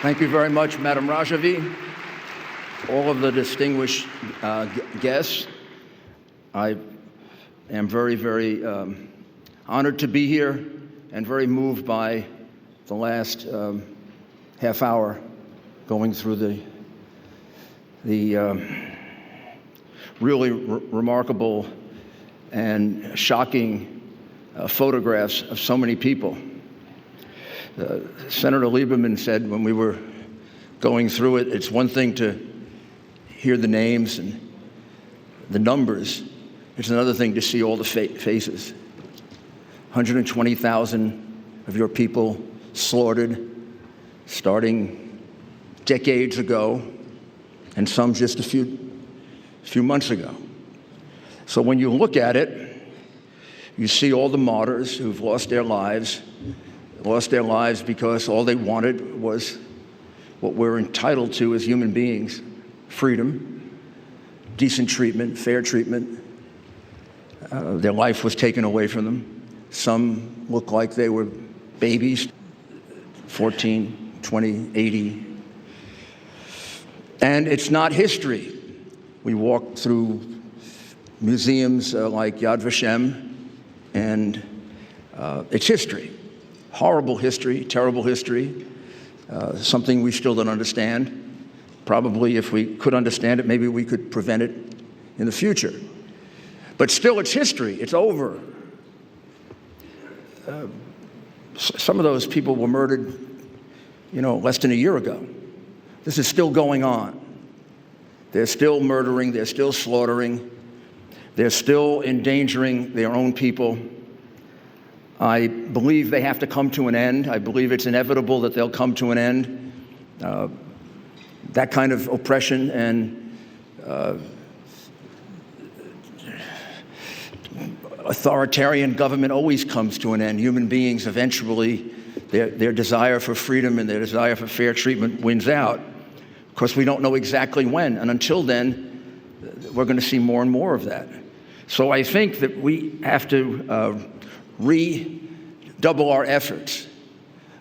Thank you very much, Maryam Rajavi, all of the distinguished guests. I am very, very honored to be here and very moved by the last half hour going through the really remarkable and shocking photographs of so many people. Senator Lieberman said when we were going through it, it's one thing to hear the names and the numbers. It's another thing to see all the faces. 120,000 of your people slaughtered starting decades ago, and some just a few months ago. So when you look at it, you see all the martyrs who've lost their lives because all they wanted was what we're entitled to as human beings: freedom, decent treatment, fair treatment. Their life was taken away from them. Some look like they were babies, 14, 20, 80. And it's not history. We walk through museums like Yad Vashem, and it's history. Horrible history, terrible history, something we still don't understand. Probably if we could understand it, maybe we could prevent it in the future. But still, it's history. It's over. Some of those people were murdered, less than a year ago. This is still going on. They're still murdering. They're still slaughtering. They're still endangering their own people. I believe they have to come to an end. I believe it's inevitable that they'll come to an end. That kind of oppression and authoritarian government always comes to an end. Human beings eventually, their desire for freedom and their desire for fair treatment wins out. Of course, we don't know exactly when, and until then, we're going to see more and more of that. So I think that we have to redouble our efforts.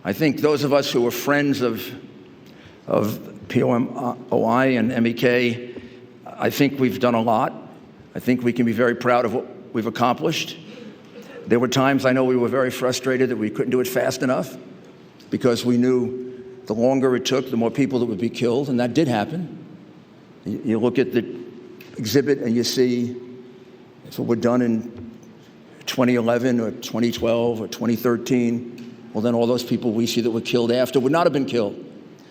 I think those of us who are friends of PMOI and MEK, I think we've done a lot. I think we can be very proud of what we've accomplished. There were times I know we were very frustrated that we couldn't do it fast enough because we knew the longer it took, the more people that would be killed, and that did happen. You look at the exhibit and you see if it were done in 2011 or 2012 or 2013, well, then all those people we see that were killed after would not have been killed.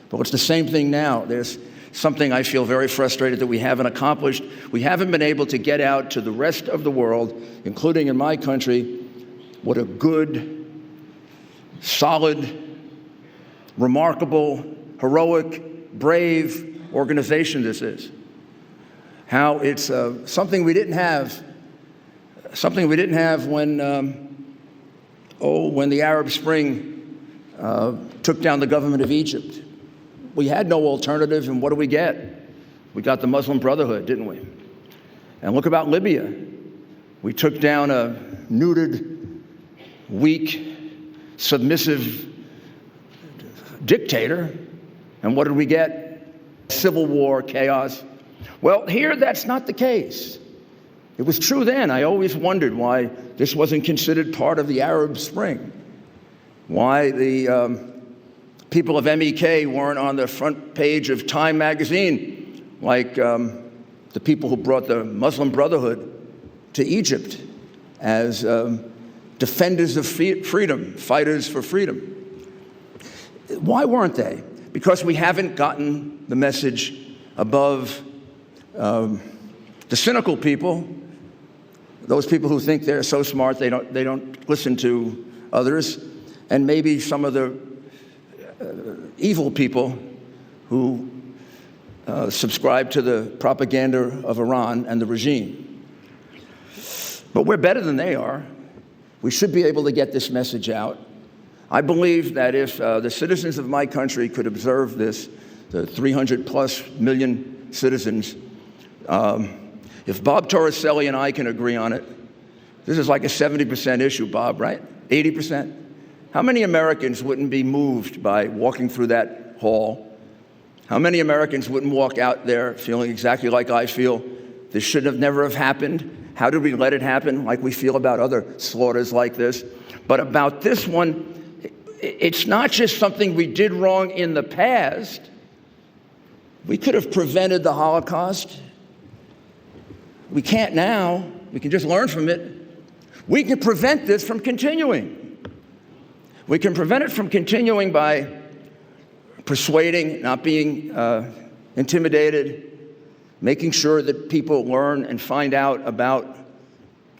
But it's the same thing now. There's something I feel very frustrated that we haven't accomplished. We haven't been able to get out to the rest of the world, including in my country, what a good, solid, remarkable, heroic, brave organization this is. How it's something we didn't have. Something we didn't have when the Arab Spring took down the government of Egypt. We had no alternative, and what do we get? We got the Muslim Brotherhood, didn't we? And look about Libya. We took down a neutered, weak, submissive dictator, and what did we get? Civil war, chaos. Well, here that's not the case. It was true then. I always wondered why this wasn't considered part of the Arab Spring, why the people of MEK weren't on the front page of Time magazine like the people who brought the Muslim Brotherhood to Egypt as defenders of freedom, fighters for freedom. Why weren't they? Because we haven't gotten the message above the cynical people, those people who think they're so smart they don't listen to others, and maybe some of the evil people who subscribe to the propaganda of Iran and the regime. But we're better than they are. We should be able to get this message out. I believe that if the citizens of my country could observe this, the 300+ million citizens, if Bob Torricelli and I can agree on it, this is like a 70% issue, Bob, right? 80%? How many Americans wouldn't be moved by walking through that hall? How many Americans wouldn't walk out there feeling exactly like I feel? This should have never have happened. How did we let it happen? Like we feel about other slaughters like this. But about this one, it's not just something we did wrong in the past. We could have prevented the Holocaust. We can't now. We can just learn from it. We can prevent this from continuing. We can prevent it from continuing by persuading, not being intimidated, making sure that people learn and find out about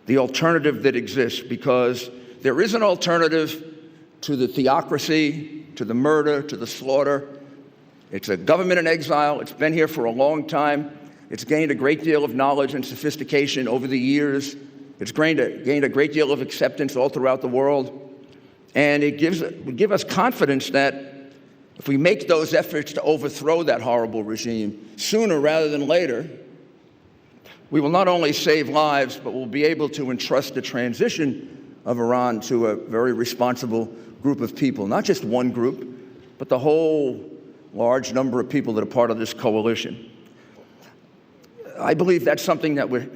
the alternative that exists, because there is an alternative to the theocracy, to the murder, to the slaughter. It's a government in exile. It's been here for a long time. It's gained a great deal of knowledge and sophistication over the years. It's gained a great deal of acceptance all throughout the world. And it would give us confidence that if we make those efforts to overthrow that horrible regime sooner rather than later, we will not only save lives, but we'll be able to entrust the transition of Iran to a very responsible group of people, not just one group, but the whole large number of people that are part of this coalition. I believe that's something that would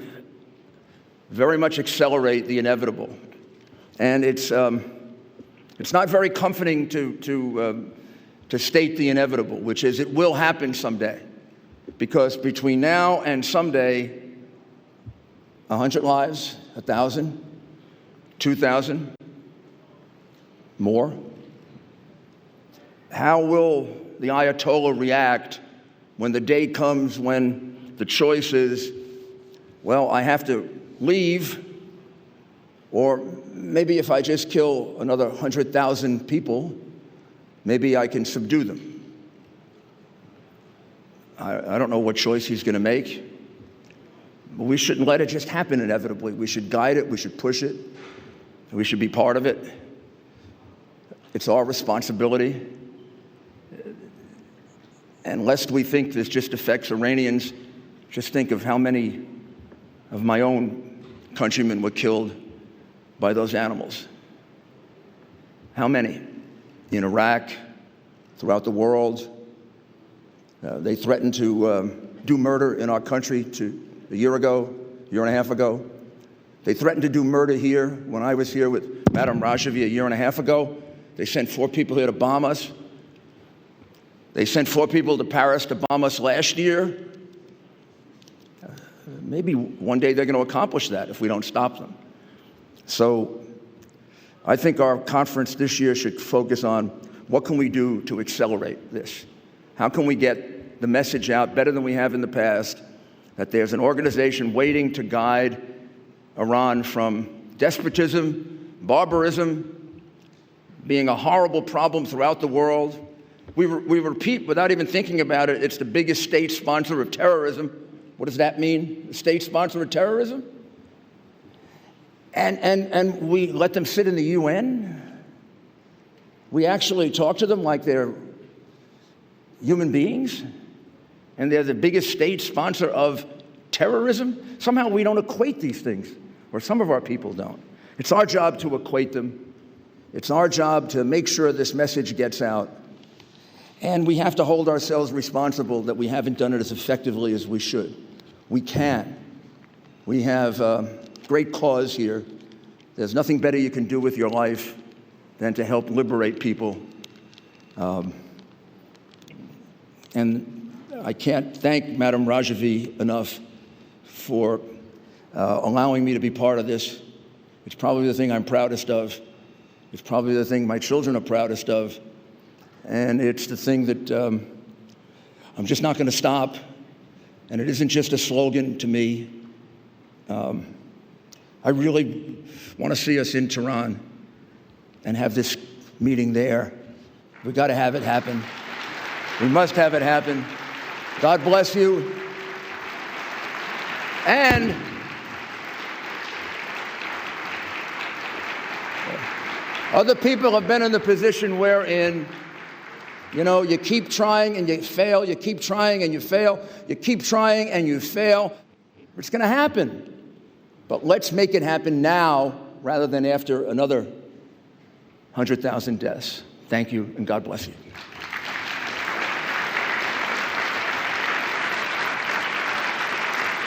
very much accelerate the inevitable. And it's not very comforting to state the inevitable, which is it will happen someday. Because between now and someday, 100 lives, 1,000, 2,000, more. How will the Ayatollah react when the day comes when the choice is, well, I have to leave, or maybe if I just kill another 100,000 people, maybe I can subdue them. I don't know what choice he's going to make, but we shouldn't let it just happen inevitably. We should guide it, we should push it, we should be part of it. It's our responsibility. And lest we think this just affects Iranians, just think of how many of my own countrymen were killed by those animals. How many? In Iraq, throughout the world. They threatened to do murder in our country a year and a half ago. They threatened to do murder here when I was here with Maryam Rajavi a year and a half ago. They sent 4 people here to bomb us. They sent 4 people to Paris to bomb us last year. Maybe one day they're going to accomplish that if we don't stop them. So I think our conference this year should focus on what can we do to accelerate this? How can we get the message out better than we have in the past that there's an organization waiting to guide Iran from despotism, barbarism, being a horrible problem throughout the world. We repeat without even thinking about it, it's the biggest state sponsor of terrorism. What does that mean? The state sponsor of terrorism? And we let them sit in the UN? We actually talk to them like they're human beings? And they're the biggest state sponsor of terrorism? Somehow we don't equate these things, or some of our people don't. It's our job to equate them. It's our job to make sure this message gets out. And we have to hold ourselves responsible that we haven't done it as effectively as we should. We can. We have a great cause here. There's nothing better you can do with your life than to help liberate people. And I can't thank Maryam Rajavi enough for allowing me to be part of this. It's probably the thing I'm proudest of. It's probably the thing my children are proudest of. And it's the thing that I'm just not going to stop. And it isn't just a slogan to me. I really want to see us in Tehran and have this meeting there. We've got to have it happen. We must have it happen. God bless you. And other people have been in the position wherein, you keep trying and you fail, you keep trying and you fail, you keep trying and you fail. It's going to happen. But let's make it happen now rather than after another 100,000 deaths. Thank you, and God bless you.